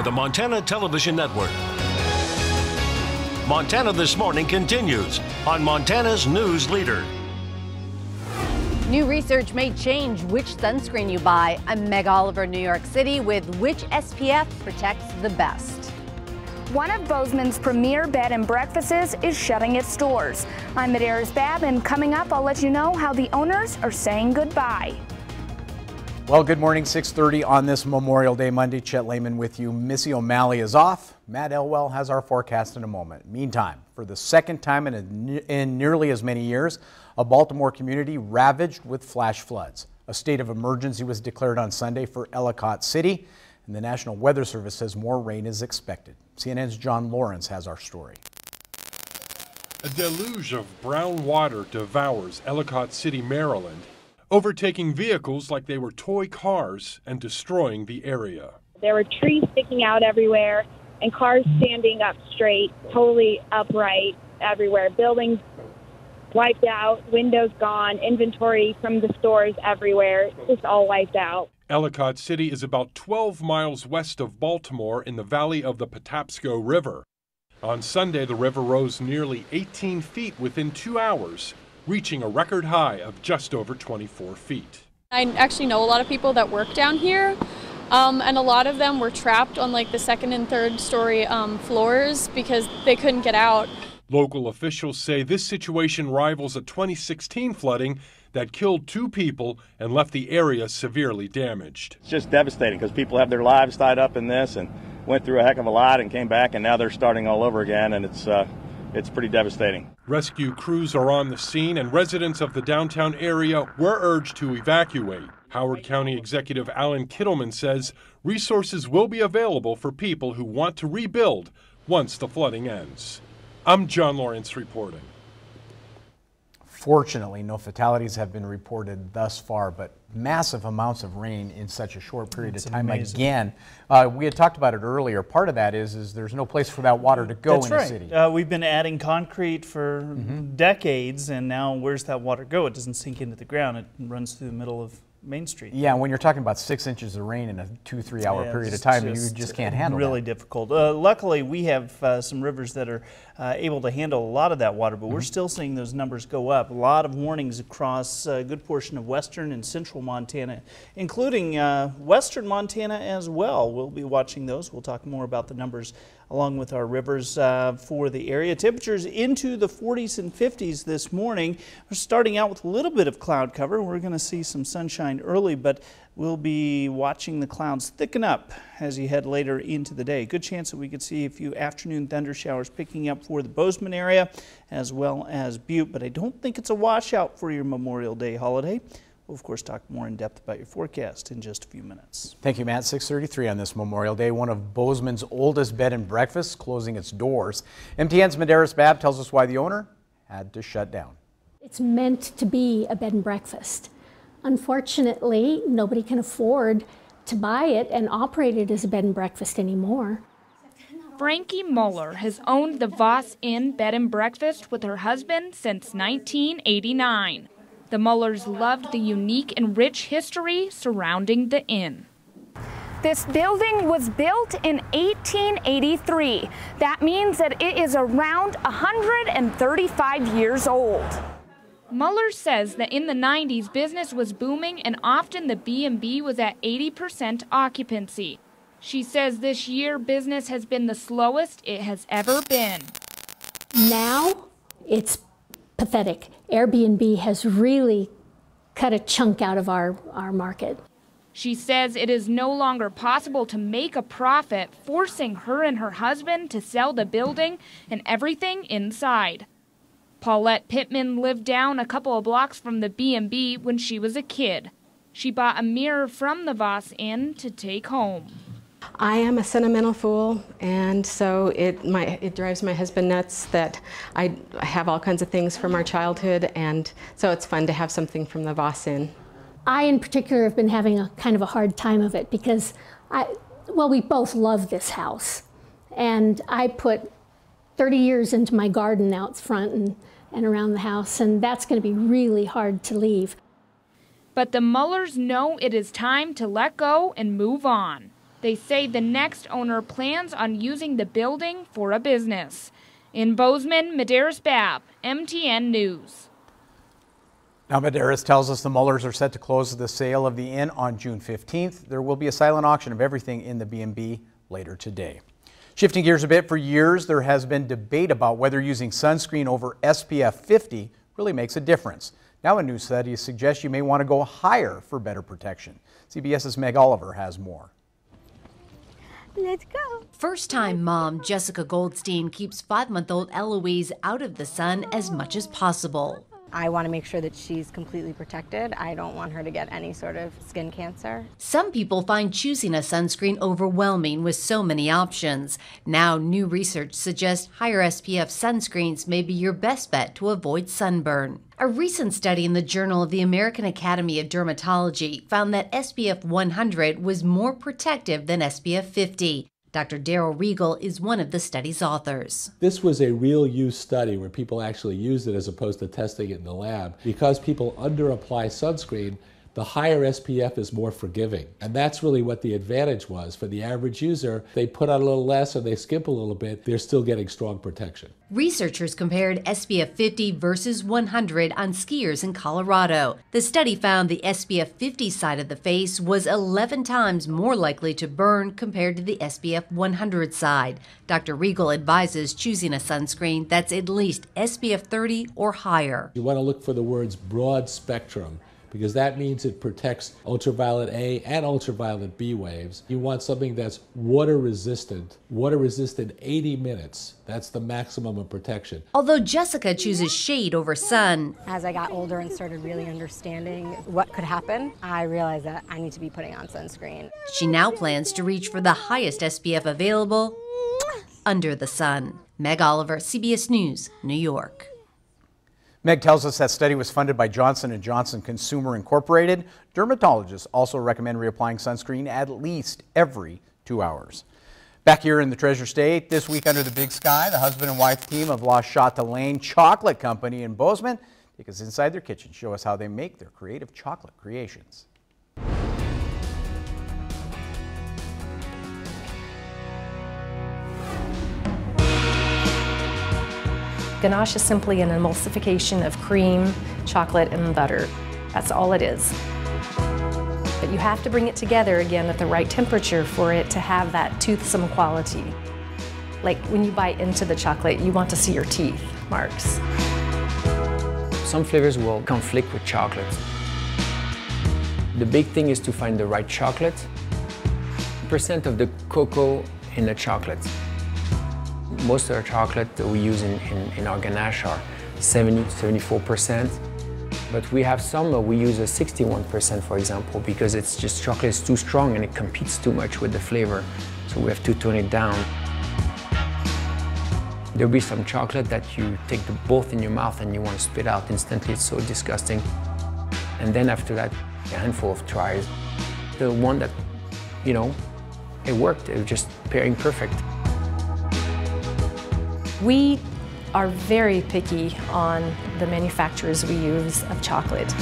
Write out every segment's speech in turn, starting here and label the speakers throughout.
Speaker 1: by the Montana Television Network. Montana This Morning continues on Montana's News Leader.
Speaker 2: New research may change which sunscreen you buy. I'm Meg Oliver, New York City, with which SPF protects the best.
Speaker 3: One of Bozeman's premier bed and breakfasts is shutting its doors. I'm Medeiros Babb, and coming up, I'll let you know how the owners are saying goodbye.
Speaker 4: Well, good morning, 6:30 on this Memorial Day Monday. Chet Lehman with you. Missy O'Malley is off. Matt Elwell has our forecast in a moment. Meantime, for the second time in nearly as many years, a Baltimore community ravaged with flash floods. A state of emergency was declared on Sunday for Ellicott City, and the National Weather Service says more rain is expected. CNN's John Lawrence has our story.
Speaker 5: A deluge of brown water devours Ellicott City, Maryland, overtaking vehicles like they were toy cars and destroying the area.
Speaker 6: There were trees sticking out everywhere and cars standing up straight, totally upright everywhere. Buildings wiped out, windows gone, inventory from the stores everywhere, just all wiped out.
Speaker 5: Ellicott City is about 12 miles west of Baltimore in the valley of the Patapsco River. On Sunday, the river rose nearly 18 feet within 2 hours, reaching a record high of just over 24 feet.
Speaker 7: I actually know a lot of people that work down here, and a lot of them were trapped on like the second and third story floors because they couldn't get out.
Speaker 5: Local officials say this situation rivals a 2016 flooding that killed 2 people and left the area severely damaged.
Speaker 8: It's just devastating because people have their lives tied up in this and went through a heck of a lot and came back, and now they're starting all over again, and it's pretty devastating.
Speaker 5: Rescue crews are on the scene, and residents of the downtown area were urged to evacuate. Howard County Executive Alan Kittleman says resources will be available for people who want to rebuild once the flooding ends. I'm John Lawrence reporting.
Speaker 4: Fortunately, no fatalities have been reported thus far, but massive amounts of rain in such a short period of time.
Speaker 9: Amazing.
Speaker 4: Again, we had talked about it earlier. Part of that is there's no place for that water to go in the city.
Speaker 9: We've been adding concrete for decades, and now where's that water go? It doesn't sink into the ground. It runs through the middle of Main Street.
Speaker 4: Yeah, when you're talking about 6 inches of rain in a 2-3 hour period of time, you just can't handle
Speaker 9: really
Speaker 4: that.
Speaker 9: Difficult. Luckily, we have some rivers that are able to handle a lot of that water, but we're still seeing those numbers go up. A lot of warnings across a good portion of western and central Montana, including western Montana as well. We'll be watching those. We'll talk more about the numbers along with our rivers for the area. Temperatures into the 40s and 50s this morning. We're starting out with a little bit of cloud cover. We're going to see some sunshine early, but we'll be watching the clouds thicken up as you head later into the day. Good chance that we could see a few afternoon thunder showers picking up for the Bozeman area as well as Butte, but I don't think it's a washout for your Memorial Day holiday. We'll, of course, talk more in depth about your forecast in just a few minutes.
Speaker 4: Thank you, Matt. 6:33 on this Memorial Day. One of Bozeman's oldest bed and breakfasts closing its doors. MTN's Medeiros Babb tells us why the owner had to shut down.
Speaker 10: It's meant to be a bed and breakfast. Unfortunately, nobody can afford to buy it and operate it as a bed and breakfast anymore.
Speaker 11: Frankie Muller has owned the Voss Inn Bed and Breakfast with her husband since 1989. The Mullers loved the unique and rich history surrounding the inn.
Speaker 3: This building was built in 1883. That means that it is around 135 years old.
Speaker 11: Muller says that in the 90s, business was booming and often the B&B was at 80% occupancy. She says this year business has been the slowest it has ever been.
Speaker 10: Now it's pathetic. Airbnb has really cut a chunk out of our market.
Speaker 11: She says it is no longer possible to make a profit, forcing her and her husband to sell the building and everything inside. Paulette Pittman lived down a couple of blocks from the B&B when she was a kid. She bought a mirror from the Voss Inn to take home.
Speaker 12: I am a sentimental fool, and so it drives my husband nuts that I have all kinds of things from our childhood, and so it's fun to have something from the Voss Inn.
Speaker 10: I in particular have been having a kind of a hard time of it because we both love this house, and I put 30 years into my garden out front and around the house, and that's going to be really hard to leave.
Speaker 11: But the Mullers know it is time to let go and move on. They say the next owner plans on using the building for a business. In Bozeman, Medeiros Babb, MTN News.
Speaker 4: Now, Medeiros tells us the Mullers are set to close the sale of the inn on June 15th. There will be a silent auction of everything in the B&B later today. Shifting gears a bit, for years there has been debate about whether using sunscreen over SPF 50 really makes a difference. Now a new study suggests you may want to go higher for better protection. CBS's Meg Oliver has more.
Speaker 13: Let's go.
Speaker 2: First-time mom Jessica Goldstein keeps 5-month-old Eloise out of the sun as much as possible.
Speaker 13: I want to make sure that she's completely protected. I don't want her to get any sort of skin cancer.
Speaker 2: Some people find choosing a sunscreen overwhelming with so many options. Now, new research suggests higher SPF sunscreens may be your best bet to avoid sunburn. A recent study in the Journal of the American Academy of Dermatology found that SPF 100 was more protective than SPF 50. Dr. Daryl Regal is one of the study's authors.
Speaker 14: This was a real use study where people actually used it as opposed to testing it in the lab. Because people under-apply sunscreen, the higher SPF is more forgiving. And that's really what the advantage was. For the average user, they put on a little less or they skip a little bit, they're still getting strong protection.
Speaker 2: Researchers compared SPF 50 versus 100 on skiers in Colorado. The study found the SPF 50 side of the face was 11 times more likely to burn compared to the SPF 100 side. Dr. Regal advises choosing a sunscreen that's at least SPF 30 or higher.
Speaker 14: You want to look for the words broad spectrum, because that means it protects ultraviolet A and ultraviolet B waves. You want something that's water resistant 80 minutes. That's the maximum of protection.
Speaker 2: Although Jessica chooses shade over sun.
Speaker 13: As I got older and started really understanding what could happen, I realized that I need to be putting on sunscreen.
Speaker 2: She now plans to reach for the highest SPF available under the sun. Meg Oliver, CBS News, New York.
Speaker 4: Meg tells us that study was funded by Johnson & Johnson Consumer Incorporated. Dermatologists also recommend reapplying sunscreen at least every 2 hours. Back here in the Treasure State, this week under the big sky, the husband and wife team of La Chatelaine Chocolate Company in Bozeman take us inside their kitchen, show us how they make their creative chocolate creations.
Speaker 15: Ganache is simply an emulsification of cream, chocolate, and butter. That's all it is. But you have to bring it together again at the right temperature for it to have that toothsome quality. Like when you bite into the chocolate, you want to see your teeth marks.
Speaker 16: Some flavors will conflict with chocolate. The big thing is to find the right chocolate. % of the cocoa in the chocolate. Most of our chocolate that we use in our ganache are 70 to 74%. But we have some that we use a 61%, for example, because it's just chocolate is too strong and it competes too much with the flavor. So we have to tone it down. There'll be some chocolate that you take both in your mouth and you want to spit out instantly. It's so disgusting. And then after that, a handful of tries. The one that, you know, it worked. It was just pairing perfect.
Speaker 15: We are very picky on the manufacturers we use of chocolate.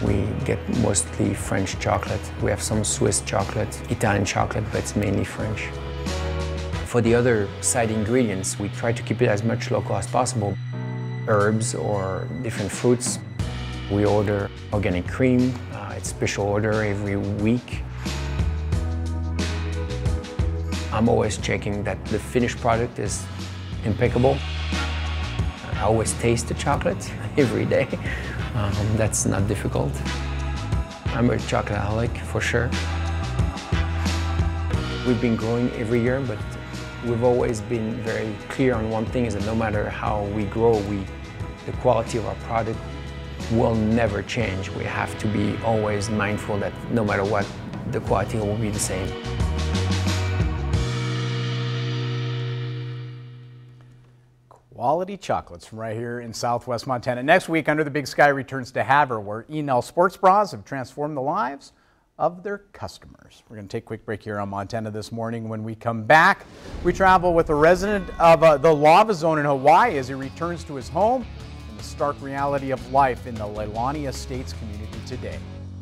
Speaker 16: We get mostly French chocolate. We have some Swiss chocolate, Italian chocolate, but it's mainly French. For the other side ingredients, we try to keep it as much local as possible. Herbs or different fruits. We order organic cream. It's special order every week. I'm always checking that the finished product is impeccable. I always taste the chocolate every day. That's not difficult. I'm a chocoholic for sure. We've been growing every year, but we've always been very clear on one thing, is that no matter how we grow, the quality of our product will never change. We have to be always mindful that no matter what, the quality will be the same.
Speaker 4: Quality chocolates from right here in Southwest Montana. Next week, Under the Big Sky returns to Havre, where Enel sports bras have transformed the lives of their customers. We're going to take a quick break here on Montana This Morning. When we come back, we travel with a resident of the lava zone in Hawaii as he returns to his home and the stark reality of life in the Leilani Estates community today.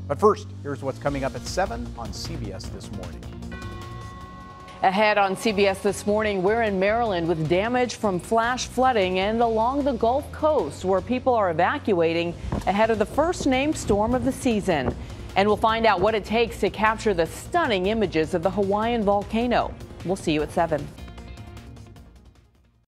Speaker 4: But first, here's what's coming up at 7 on CBS This Morning.
Speaker 17: Ahead on CBS This Morning, we're in Maryland with damage from flash flooding and along the Gulf Coast where people are evacuating ahead of the first named storm of the season. And we'll find out what it takes to capture the stunning images of the Hawaiian volcano. We'll see you at 7.